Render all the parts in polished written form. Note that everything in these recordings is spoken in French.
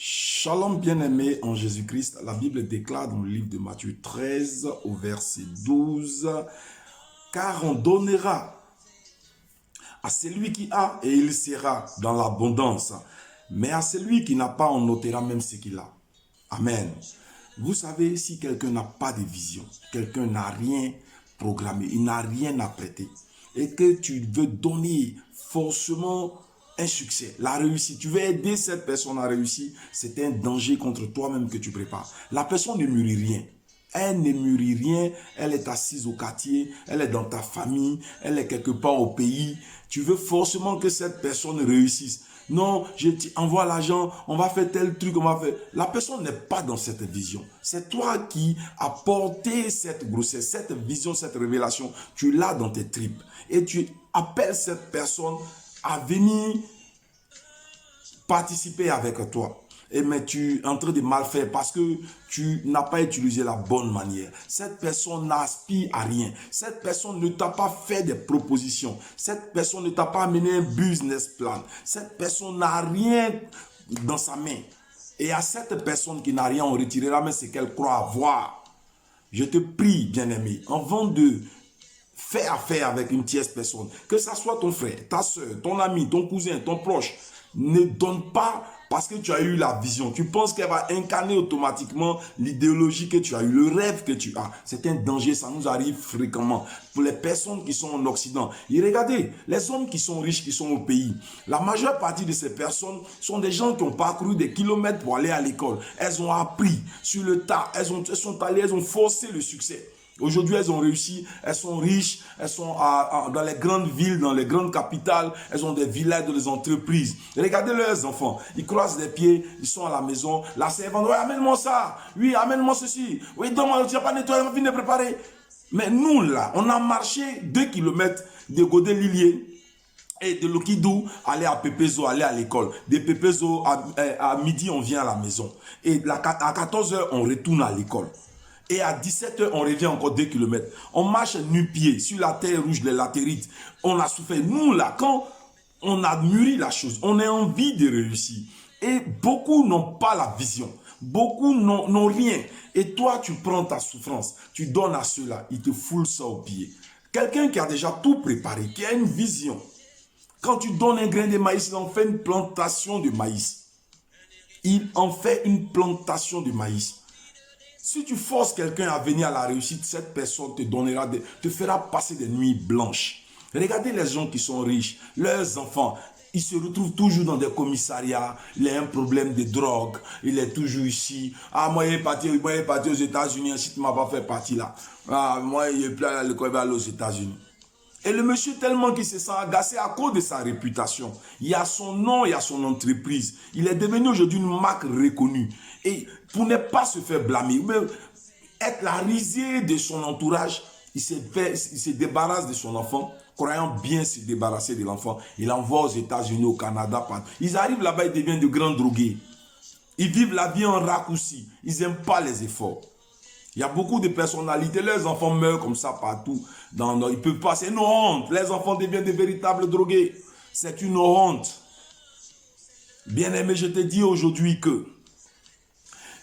Shalom bien-aimé en Jésus-Christ, la Bible déclare dans le livre de Matthieu 13 au verset 12, « Car on donnera à celui qui a et il sera dans l'abondance, mais à celui qui n'a pas on ôtera même ce qu'il a. » Amen. Vous savez, si quelqu'un n'a pas de vision, quelqu'un n'a rien programmé, il n'a rien apprêté, et que tu veux donner forcément un succès, la réussite, tu veux aider cette personne à réussir, c'est un danger contre toi-même que tu prépares. La personne ne mûrit rien. Elle ne mûrit rien, elle est assise au quartier, elle est dans ta famille, elle est quelque part au pays. Tu veux forcément que cette personne réussisse. Non, je t'envoie l'argent, on va faire tel truc, on va faire... La personne n'est pas dans cette vision. C'est toi qui as porté cette grossesse, cette vision, cette révélation. Tu l'as dans tes tripes. Et tu appelles cette personne à venir participer avec toi. Mais tu es en train de mal faire parce que tu n'as pas utilisé la bonne manière. Cette personne n'aspire à rien. Cette personne ne t'a pas fait des propositions. Cette personne ne t'a pas amené un business plan. Cette personne n'a rien dans sa main. Et à cette personne qui n'a rien, on retirera même ce qu'elle croit avoir. Je te prie, bien-aimé, avant de faire affaire avec une tierce personne, que ce soit ton frère, ta soeur, ton ami, ton cousin, ton proche, ne donne pas parce que tu as eu la vision. Tu penses qu'elle va incarner automatiquement l'idéologie que tu as eu, le rêve que tu as. C'est un danger, ça nous arrive fréquemment. Pour les personnes qui sont en Occident. Et regardez, les hommes qui sont riches, qui sont au pays, la majeure partie de ces personnes sont des gens qui ont parcouru des kilomètres pour aller à l'école. Elles ont appris sur le tas, elles sont allées, elles ont forcé le succès. Aujourd'hui, elles ont réussi, elles sont riches, elles sont dans les grandes villes, dans les grandes capitales, elles ont des villages, des entreprises. Regardez leurs enfants, ils croisent les pieds, ils sont à la maison, la servante, oui, amène-moi ça, oui, amène-moi ceci, oui, donne-moi, tu n'as pas nettoyé, on va venir préparer. Mais nous, là, on a marché 2 kilomètres de Godé-Lilier et de Lokidou, aller à Pépézo, aller à l'école. De Pépézo, à midi, on vient à la maison. Et à 14 h, on retourne à l'école. Et à 17 h, on revient encore 2 kilomètres. On marche nu-pied sur la terre rouge, les latérites. On a souffert. Nous, là, quand on a mûri la chose, on a envie de réussir. Et beaucoup n'ont pas la vision. Beaucoup n'ont rien. Et toi, tu prends ta souffrance. Tu donnes à ceux-là. Ils te foulent ça au pied. Quelqu'un qui a déjà tout préparé, qui a une vision. Quand tu donnes un grain de maïs, il en fait une plantation de maïs. Il en fait une plantation de maïs. Si tu forces quelqu'un à venir à la réussite, cette personne te fera passer des nuits blanches. Regardez les gens qui sont riches, leurs enfants, ils se retrouvent toujours dans des commissariats, il a un problème de drogue, il est toujours ici. Ah, moi, il est parti aux États-Unis, si tu ne m'as pas fait partie là. Ah, moi, il est plus à l'école, il va aller aux États-Unis. Et le monsieur, tellement qu'il se sent agacé à cause de sa réputation. Il y a son nom, il y a son entreprise. Il est devenu aujourd'hui une marque reconnue. Et pour ne pas se faire blâmer, mais être la risée de son entourage, il se débarrasse de son enfant, croyant bien se débarrasser de l'enfant. Il l'envoie aux États-Unis, au Canada. Ils arrivent là-bas, ils deviennent de grands drogués. Ils vivent la vie en raccourci. Ils n'aiment pas les efforts. Il y a beaucoup de personnalités, leurs enfants meurent comme ça partout. Ils ne peuvent pas, c'est une honte. Les enfants deviennent de véritables drogués. C'est une honte. Bien-aimé, je te dis aujourd'hui que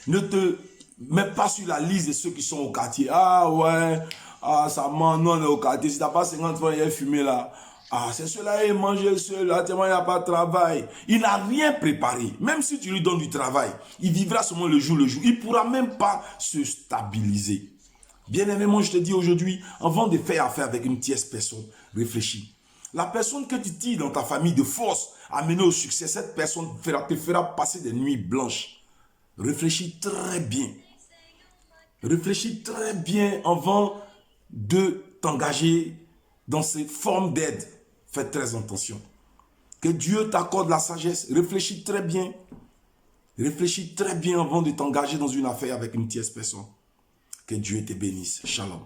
ne te mets pas sur la liste de ceux qui sont au quartier. Ah ouais, ah ça ment, non, on est au quartier. Si tu n'as pas 50 francs, il y a fumé là. Ah, c'est cela, il mange cela, tellement il n'y a pas de travail. Il n'a rien préparé. Même si tu lui donnes du travail, il vivra seulement le jour. Il ne pourra même pas se stabiliser. Bien-aimé, moi je te dis aujourd'hui, avant de faire affaire avec une tierce personne, réfléchis. La personne que tu tires dans ta famille de force à mener au succès, cette personne te fera passer des nuits blanches. Réfléchis très bien. Réfléchis très bien avant de t'engager dans ces formes d'aide. Fais très attention. Que Dieu t'accorde la sagesse. Réfléchis très bien. Réfléchis très bien avant de t'engager dans une affaire avec une tierce personne. Que Dieu te bénisse. Shalom.